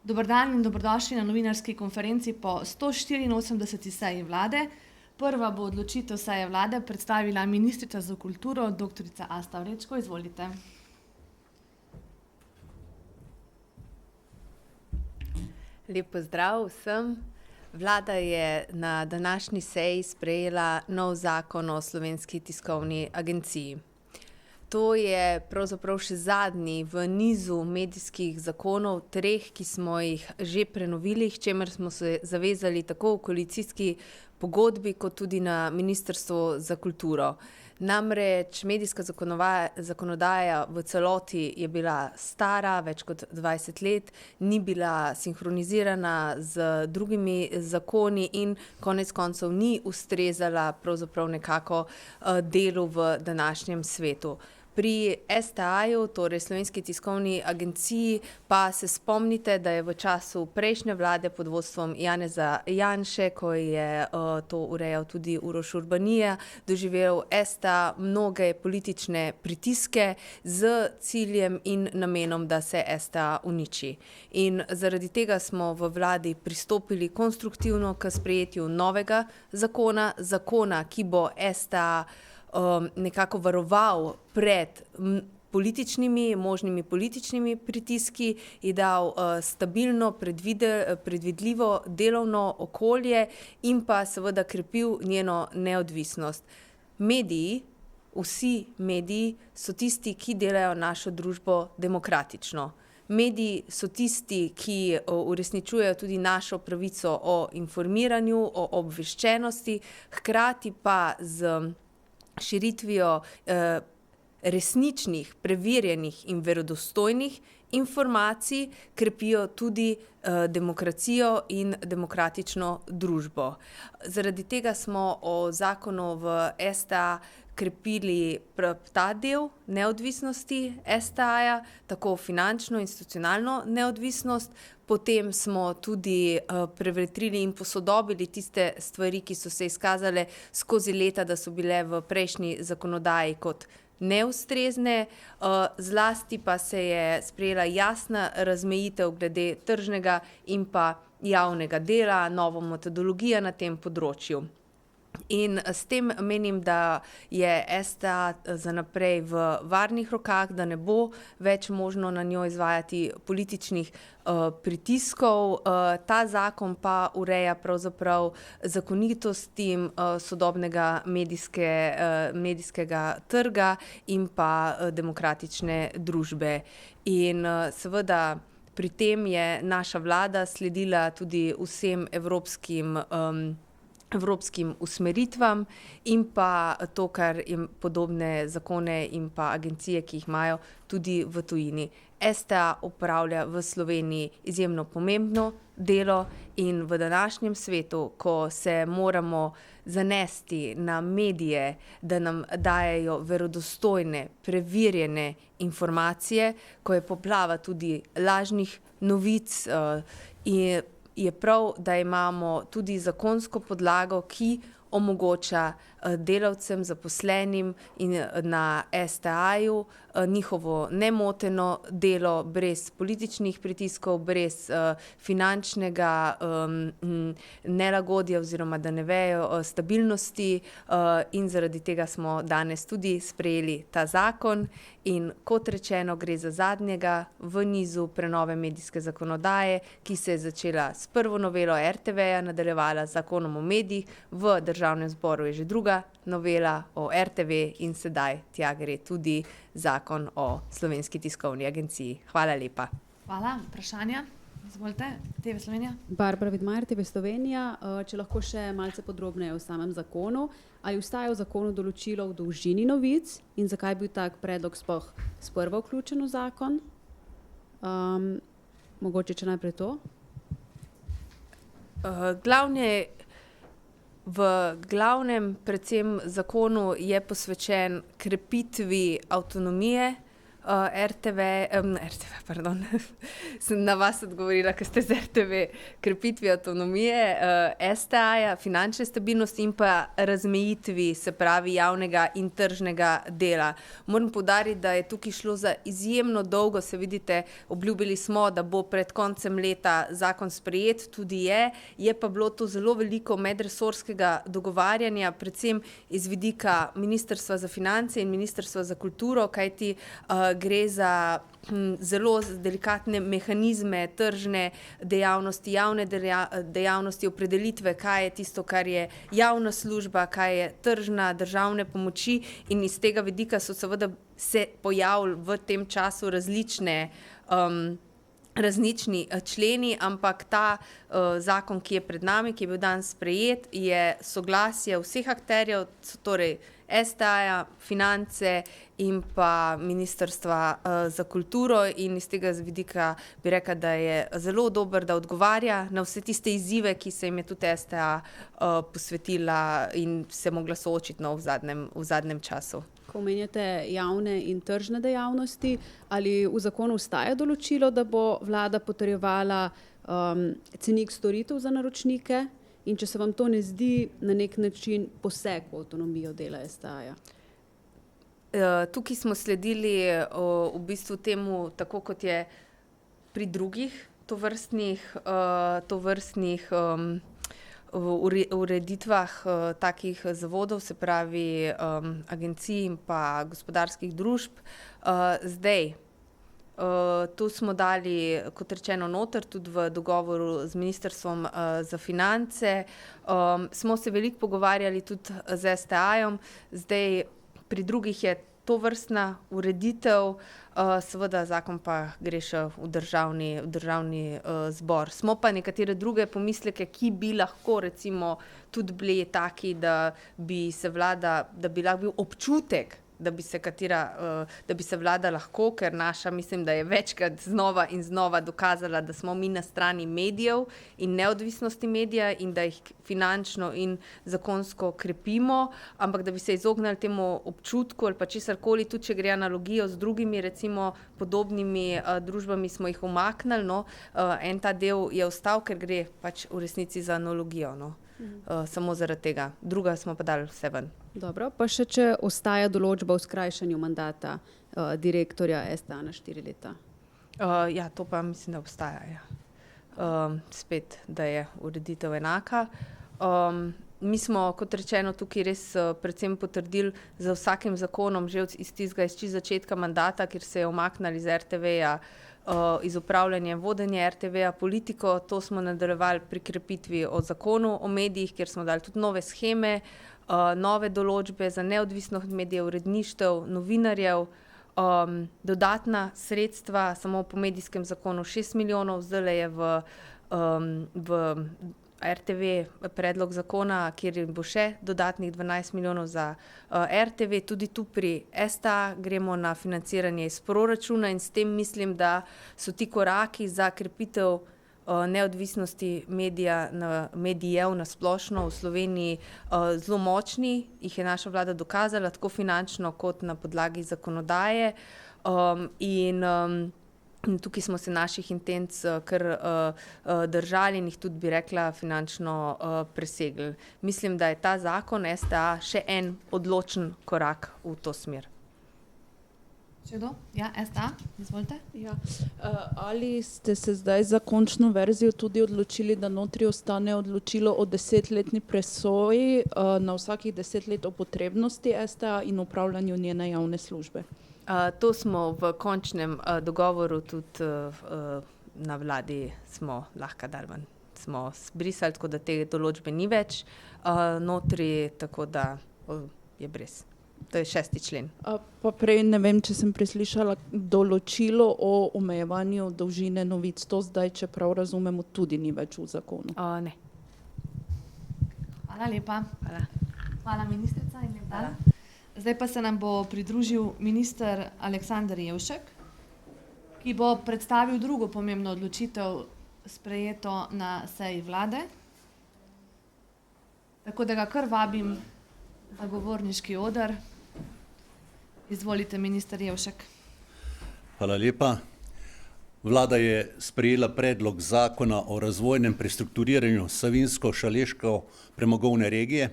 Dober dan in dobrodošli na novinarski konferenci po 184. seji vlade. Prva bo odločitev seje vlade predstavila ministrica za kulturo, doktorica Asta Vrečko. Izvolite. Lep pozdrav vsem. Vlada je na današnji seji sprejela nov zakon o Slovenski tiskovni agenciji. To je pravzaprav še zadnji v nizu medijskih zakonov, treh, ki smo jih že prenovili, k čemer smo se zavezali tako v koalicijski pogodbi, kot tudi na Ministrstvu za kulturo. Namreč medijska zakonodaja v celoti je bila stara, več kot 20 let, ni bila sinhronizirana z drugimi zakoni in konec koncev ni ustrezala pravzaprav nekako delu v današnjem svetu. Pri STA-ju, torej Slovenski tiskovni agenciji, pa se spomnite, da je v času prejšnje vlade pod vodstvom Janeza Janše, ko je to urejal tudi Uroš Urbanija, doživel STA mnoge politične pritiske z ciljem in namenom, da se STA uniči. In zaradi tega smo v vladi pristopili konstruktivno k sprejetju novega zakona, ki bo STA nekako varoval pred možnimi političnimi pritiski, ji dal stabilno, predvidljivo delovno okolje in pa seveda krepil njeno neodvisnost. Mediji, vsi mediji so tisti, ki delajo našo družbo demokratično. Mediji so tisti, ki uresničujejo tudi našo pravico o informiranju, o obveščenosti, hkrati pa z širitvijo resničnih, preverjenih in verodostojnih informacij krepijo tudi demokracijo in demokratično družbo. Zaradi tega smo o zakonu v STA krepili ta del neodvisnosti STA-ja, tako finančno, institucionalno neodvisnost, potem smo tudi prevetrili in posodobili tiste stvari, ki so se izkazale skozi leta, da so bile v prejšnji zakonodaji kot neustrezne, zlasti pa se je sprejela jasna razmejitev glede tržnega in pa javnega dela, nova metodologija na tem področju. In s tem menim, da je STA za naprej v varnih rokah, da ne bo več možno na njo izvajati političnih pritiskov. Ta zakon pa ureja pravzaprav zakonitosti sodobnega medijskega trga in pa demokratične družbe. In seveda pri tem je naša vlada sledila tudi vsem evropskim usmeritvam in pa to, kar jim podobne zakone in pa agencije, ki jih imajo tudi v tujini. STA opravlja v Sloveniji izjemno pomembno delo in v današnjem svetu, ko se moramo zanesti na medije, da nam dajejo verodostojne, preverjene informacije, ko je poplava tudi lažnih novic, je prav, da imamo tudi zakonsko podlago, ki omogoča delavcem, zaposlenim in na STA-ju njihovo nemoteno delo brez političnih pritiskov, brez finančnega nelagodja oziroma da ne vejo stabilnosti, in zaradi tega smo danes tudi sprejeli ta zakon. In kot rečeno, gre za zadnjega v nizu prenove medijske zakonodaje, ki se je začela s prvo novelo RTV-ja, nadaljevala z zakonom o medijih, v Državnem zboru je že druga novela o RTV in sedaj tja gre tudi zakon o Slovenski tiskovni agenciji. Hvala lepa. Hvala. Vprašanja? Izvolite. TV Slovenija. Barbara Vidmar, TV Slovenija. Če lahko še malce podrobneje o samem zakonu. Ali vstaja v zakonu določilo o dolžini novic in zakaj je bil tak predlog sploh sprva vključen v zakon? Mogoče če najprej to? V glavnem predvsem zakonu je posvečen krepitvi avtonomije Sem na vas odgovorila, ker ste z RTV krepitvi avtonomije, STA-ja, finančne stabilnosti in pa razmejitvi, se pravi javnega in tržnega dela. Moram poudariti, da je tukaj šlo za izjemno dolgo, se vidite, obljubili smo, da bo pred koncem leta zakon sprejet, tudi je pa bilo to zelo veliko medresorskega dogovarjanja, predvsem iz vidika Ministrstva za finance in Ministrstva za kulturo, kajti gre za zelo delikatne mehanizme, tržne dejavnosti, javne dejavnosti, opredelitve, kaj je tisto, kar je javna služba, kaj je tržna, državne pomoči, in iz tega vidika so seveda se pojavili v tem času različni členi, ampak ta zakon, ki je pred nami, ki je bil danes sprejet, je soglasje vseh akterjev, torej STA-ja, finance in pa Ministrstva za kulturo, in iz tega vidika bi rekla, da je zelo dober, da odgovarja na vse tiste izzive, ki se jim je tudi STA posvetila in se mogla soočiti v zadnjem času. Ko omenjate javne in tržne dejavnosti, ali v zakonu ostaja določilo, da bo vlada potrjevala cenik storitev za naročnike, in če se vam to ne zdi na nek način poseg v avtonomijo dela STA-ja? Tukaj smo sledili v bistvu temu, tako kot je pri drugih tovrstnih ureditvah takih zavodov, se pravi agencij in pa gospodarskih družb. Zdaj, tu smo dali, kot rečeno, noter, tudi v dogovoru z Ministrstvom za finance. Smo se veliko pogovarjali tudi z STA-jem, zdaj pri drugih je tovrstna ureditev, seveda zakon pa gre še v državni zbor. Smo pa nekatere druge pomisleke, ki bi lahko recimo tudi bili taki, da bi lahko bil občutek, da bi se vlada lahko, ker naša, mislim, da je večkrat znova in znova dokazala, da smo mi na strani medijev in neodvisnosti medija in da jih finančno in zakonsko krepimo, ampak da bi se izognili temu občutku ali pa česarkoli, tudi če gre analogijo z drugimi, recimo podobnimi družbami, smo jih umaknili, no. En ta del je ostal, ker gre pač v resnici za analogijo, no. Samo zaradi tega. Druga smo pa dali vse ven. Dobro, pa še če ostaja določba o skrajšanju mandata direktorja STA na 4 leta? Ja, to pa mislim, da obstaja, ja. Spet, da je ureditev enaka. Mi smo, kot rečeno, tukaj res predvsem potrdili za vsakim zakonom že iz čisto začetka mandata, kjer se je umaknili iz RTV-ja, iz upravljanja in vodenja RTV-ja politiko. To smo nadaljevali pri krepitvi o zakonu o medijih, kjer smo dali tudi nove sheme, nove določbe za neodvisnost medijev, uredništev, novinarjev, dodatna sredstva, samo po medijskem zakonu 6 milijonov, zdaj je v RTV predlog zakona, kjer bo še dodatnih 12 milijonov za RTV. Tudi tu pri STA gremo na financiranje iz proračuna in s tem mislim, da so ti koraki za krepitev neodvisnosti medijev na splošno v Sloveniji zelo močni. Jih je naša vlada dokazala, tako finančno kot na podlagi zakonodaje. In tukaj smo se naših intenc kar držali in jih tudi, bi rekla, finančno presegli. Mislim, da je ta zakon STA še en odločen korak v to smer. Še kdo? Ja, STA, izvolite. Ja. Ali ste se zdaj za končno verzijo tudi odločili, da notri ostane odločilo o 10-letni presoji na vsakih 10 let o potrebnosti STA in upravljanju njene javne službe? To smo v končnem dogovoru tudi na vladi smo lahko dali ven. Smo zbrisali, tako da te določbe ni več notri, tako da je brez. To je 6. člen. Pa prej ne vem, če sem preslišala določilo o omejevanju dolžine novic. To zdaj, če prav razumemo, tudi ni več v zakonu. Ne. Hvala lepa. Hvala. Hvala, ministrica, in lep dan. Zdaj pa se nam bo pridružil minister Aleksander Jevšek, ki bo predstavil drugo pomembno odločitev, sprejeto na seji vlade. Tako da ga kar vabim za govorniški oder. Izvolite, minister Jevšek. Hvala lepa. Vlada je sprejela predlog zakona o razvojnem prestrukturiranju Savinjsko-Šaleške premogovne regije,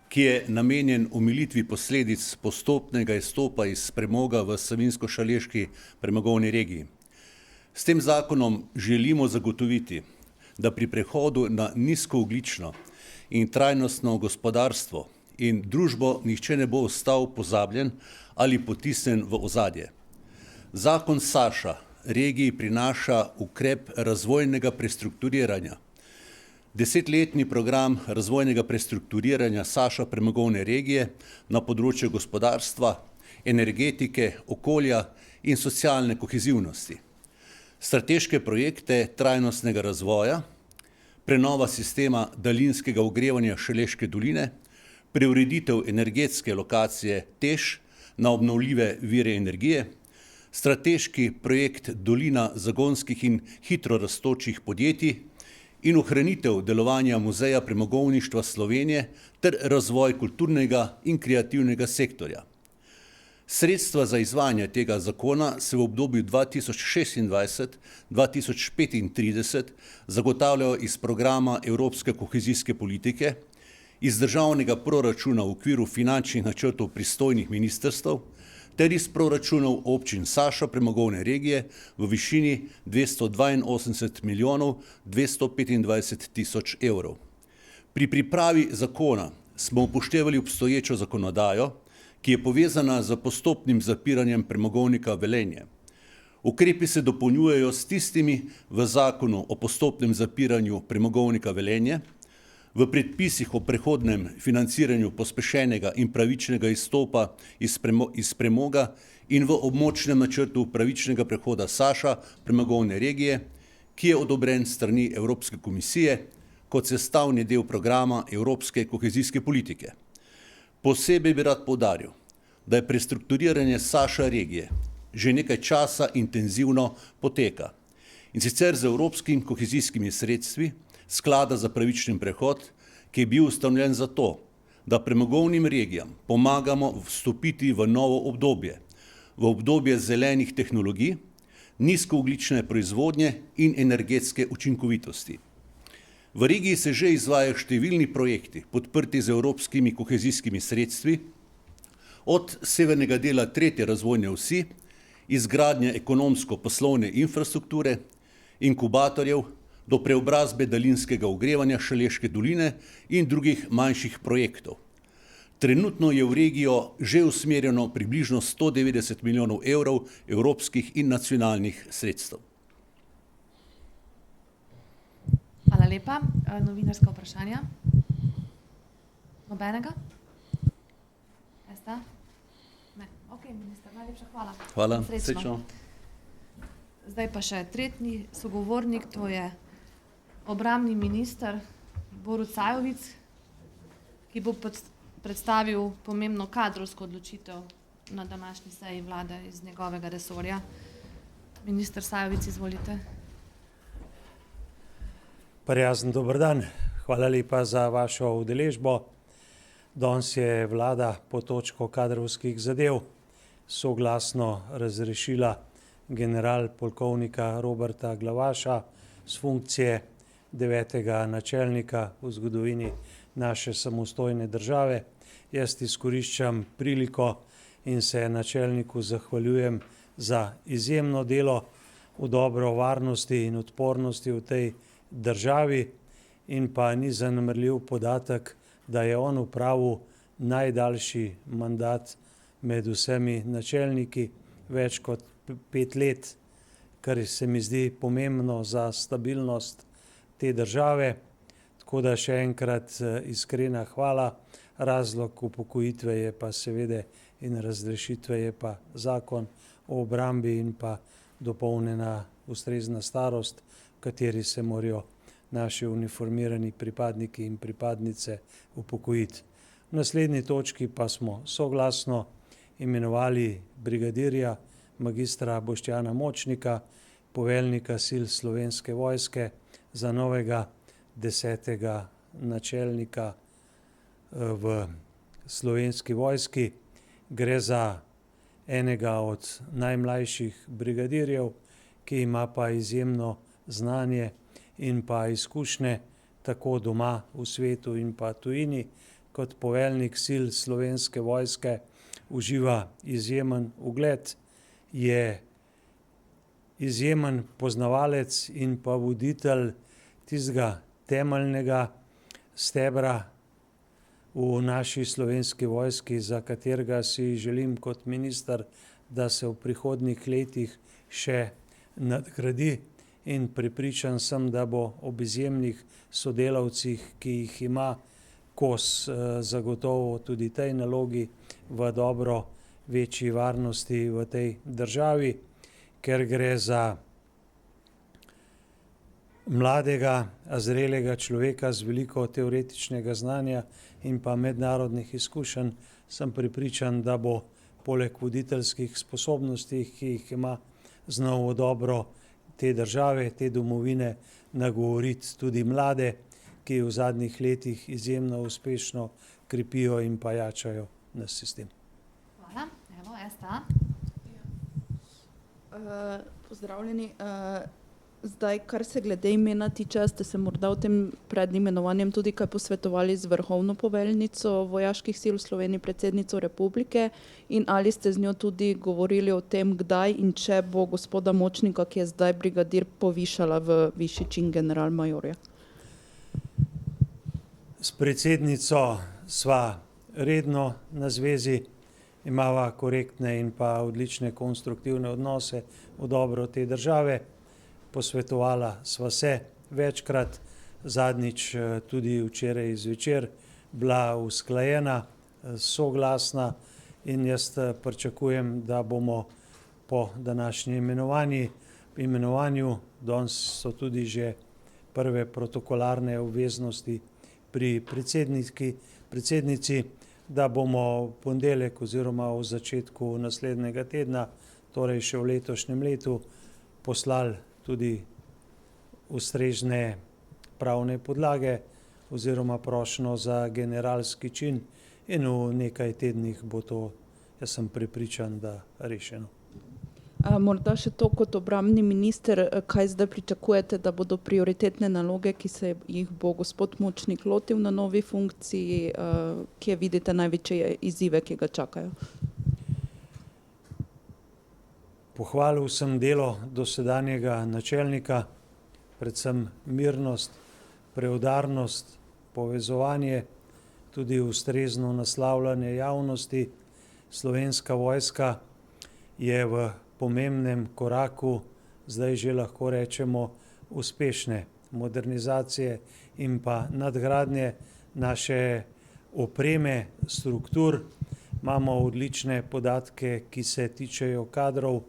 ki je namenjen omilitvi posledic postopnega izstopa iz premoga v Savinjsko-Šaleški premogovni regiji. S tem zakonom želimo zagotoviti, da pri prehodu na nizkoogljično in trajnostno gospodarstvo in družbo nihče ne bo ostal pozabljen ali potisnjen v ozadje. Zakon Saša regiji prinaša ukrep razvojnega prestrukturiranja. 10-letni program razvojnega prestrukturiranja Saša premogovne regije na področju gospodarstva, energetike, okolja in socialne kohezivnosti. Strateške projekte trajnostnega razvoja, prenova sistema daljinskega ogrevanja Šaleške doline, preureditev energetske lokacije TEŠ na obnovljive vire energije, strateški projekt Dolina zagonskih in hitro rastočih podjetij in ohranitev delovanja Muzeja premogovništva Slovenije ter razvoj kulturnega in kreativnega sektorja. Sredstva za izvajanje tega zakona se v obdobju 2026-2035 zagotavljajo iz programa Evropske kohezijske politike, iz državnega proračuna v okviru finančnih načrtov pristojnih ministrstev ter iz proračunov občin Saša premogovne regije v višini 282 milijonov 225 tisoč evrov. Pri pripravi zakona smo upoštevali obstoječo zakonodajo, ki je povezana z postopnim zapiranjem premogovnika Velenje. Ukrepi se dopolnjujejo s tistimi v zakonu o postopnem zapiranju premogovnika Velenje, v predpisih o prehodnem financiranju pospešenega in pravičnega izstopa iz premoga in v območnem načrtu pravičnega prehoda Saša premogovne regije, ki je odobren s strani Evropske komisije kot sestavni del programa Evropske kohezijske politike. Posebej bi rad poudaril, da je prestrukturiranje Saša regije že nekaj časa intenzivno poteka, in sicer z evropskimi kohezijskimi sredstvi Sklada za pravični prehod, ki je bil ustanovljen zato, da premogovnim regijam pomagamo vstopiti v novo obdobje, v obdobje zelenih tehnologij, nizkoogljične proizvodnje in energetske učinkovitosti. V regiji se že izvajajo številni projekti, podprti z evropskimi kohezijskimi sredstvi, od severnega dela 3. razvojne osi, izgradnje ekonomsko-poslovne infrastrukture, inkubatorjev, do preobrazbe daljinskega ogrevanja Šaleške doline in drugih manjših projektov. Trenutno je v regijo že usmerjeno približno 190 milijonov evrov evropskih in nacionalnih sredstev. Hvala lepa. Novinarska vprašanja? Nobenega? Esta? Ne. Ok, minister, najlepša hvala. Hvala, Srečno. srečno. Zdaj pa še tretji sogovornik, to je obrambni minister Borut Sajovic, ki bo predstavil pomembno kadrovsko odločitev na današnji seji vlade iz njegovega resorja. Minister Sajovic, izvolite. Prijazen dober dan. Hvala lepa za vašo udeležbo. Danes je vlada po točko kadrovskih zadev soglasno razrešila general polkovnika Roberta Glavaša s funkcije 9. načelnika v zgodovini naše samostojne države. Jaz izkoriščam priliko in se načelniku zahvaljujem za izjemno delo v dobro varnosti in odpornosti v tej državi, in pa ni zanemarljiv podatek, da je on opravil najdaljši mandat med vsemi načelniki, več kot 5 let, kar se mi zdi pomembno za stabilnost te države. Tako da še enkrat iskrena hvala. Razlog upokojitve je pa seveda in razrešitve je pa zakon o obrambi in pa dopolnjena ustrezna starost, v kateri se morajo naši uniformirani pripadniki in pripadnice upokojiti. V naslednji točki pa smo soglasno imenovali brigadirja magistra Boštjana Močnika, poveljnika sil Slovenske vojske, za novega 10. načelnika v Slovenski vojski. Gre za enega od najmlajših brigadirjev, ki ima pa izjemno znanje in pa izkušnje tako doma v svetu in pa tujini, kot poveljnik sil Slovenske vojske uživa izjemen ugled, je izjemen poznavalec in pa voditelj tistega temeljnega stebra v naši Slovenski vojski, za katerega si želim kot minister, da se v prihodnjih letih še nadgradi, in prepričan sem, da bo ob izjemnih sodelavcih, ki jih ima, kos zagotovo tudi tej nalogi v dobro večji varnosti v tej državi, ker gre za mladega, a zrelega človeka z veliko teoretičnega znanja in pa mednarodnih izkušenj. Sem prepričan, da bo poleg voditeljskih sposobnosti, ki jih ima, znal v dobro te države, te domovine nagovoriti tudi mlade, ki v zadnjih letih izjemno uspešno krepijo in pa jačajo naš sistem. Hvala. Evo, Esta. Pozdravljeni. Zdaj, kar se glede imena tiče, ste se morda o tem pred imenovanjem tudi kaj posvetovali z vrhovno poveljnico vojaških sil v Sloveniji, predsednico republike, in ali ste z njo tudi govorili o tem, kdaj in če bo gospoda Močnika, ki je zdaj brigadir, povišala v višji čin generalmajorja? S predsednico sva redno na zvezi, imava korektne in pa odlične konstruktivne odnose v dobro te države. Posvetovala sva se večkrat, zadnjič tudi včeraj zvečer, bila usklajena, soglasna, in jaz pričakujem, da bomo po današnjem imenovanju, danes so tudi že prve protokolarne obveznosti pri predsednici, da bomo v ponedeljek oziroma v začetku naslednjega tedna, torej še v letošnjem letu, poslali tudi ustrezne pravne podlage oziroma prošnjo za generalski čin, in v nekaj tednih bo to, jaz sem prepričan, da rešeno. Morda še to kot obrambni minister, kaj zdaj pričakujete, da bodo prioritetne naloge, ki se jih bo gospod Močnik lotil na novi funkciji, kje vidite največje izzive, ki ga čakajo? Pohvalil sem delo dosedanjega načelnika, predvsem mirnost, preudarnost, povezovanje, tudi ustrezno naslavljanje javnosti. Slovenska vojska je v pomembnem koraku, zdaj že lahko rečemo, uspešne modernizacije in pa nadgradnje naše opreme, struktur. Imamo odlične podatke, ki se tičejo kadrov.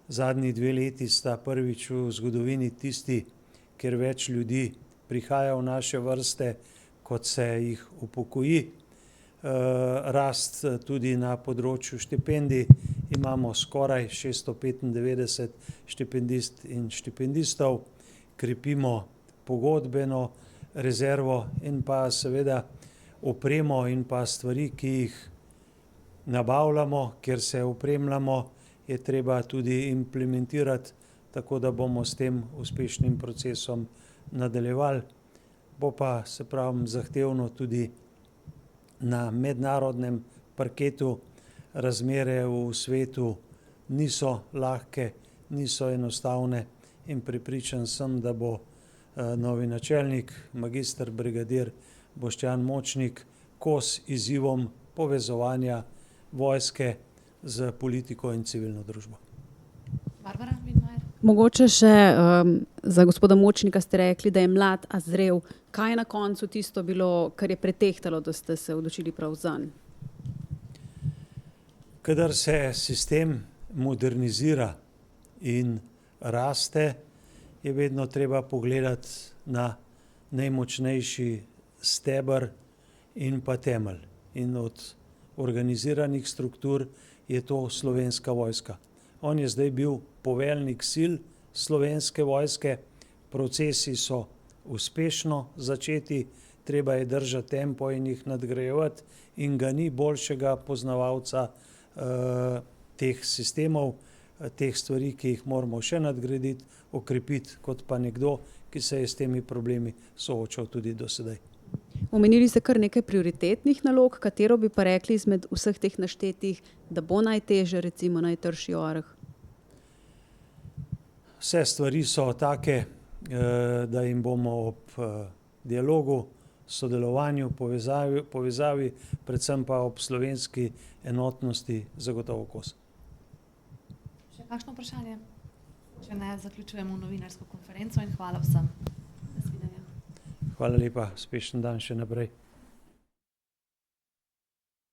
Zadnji 2 leti sta prvič v zgodovini tisti, kjer več ljudi prihaja v naše vrste, kot se jih upokoji. Rast tudi na področju štipendij, imamo skoraj 695 štipendist in štipendistov, krepimo pogodbeno rezervo in pa seveda opremo in pa stvari, ki jih nabavljamo, kjer se opremljamo, je treba tudi implementirati, tako da bomo s tem uspešnim procesom nadaljevali. Bo pa, se pravim, zahtevno tudi na mednarodnem parketu. Razmere v svetu niso lahke, niso enostavne, in prepričan sem, da bo novi načelnik, magister brigadir Boštjan Močnik, kos izzivom povezovanja vojske z politiko in civilno družbo. Barbara Widmajer. Mogoče še za gospoda Močnika ste rekli, da je mlad, a zrel. Kaj je na koncu tisto bilo, kar je pretehtalo, da ste se odločili prav zanj? Kadar se sistem modernizira in raste, je vedno treba pogledati na najmočnejši steber in pa temelj. In od organiziranih struktur je to Slovenska vojska. On je zdaj bil poveljnik sil Slovenske vojske, procesi so uspešno začeti, treba je držati tempo in jih nadgrajevati, in ga ni boljšega poznavalca teh sistemov, teh stvari, ki jih moramo še nadgraditi, okrepiti, kot pa nekdo, ki se je s temi problemi soočal tudi do sedaj. Omenili ste kar nekaj prioritetnih nalog, katero bi pa rekli izmed vseh teh naštetih, da bo najtežje, recimo najtrši oreh? Vse stvari so take, da jim bomo ob dialogu, sodelovanju, povezavi, predvsem pa ob slovenski enotnosti zagotovo kos. Še kakšno vprašanje? Če ne, zaključujemo novinarsko konferenco in hvala vsem. Nasvidenja. Hvala lepa, uspešen dan še naprej.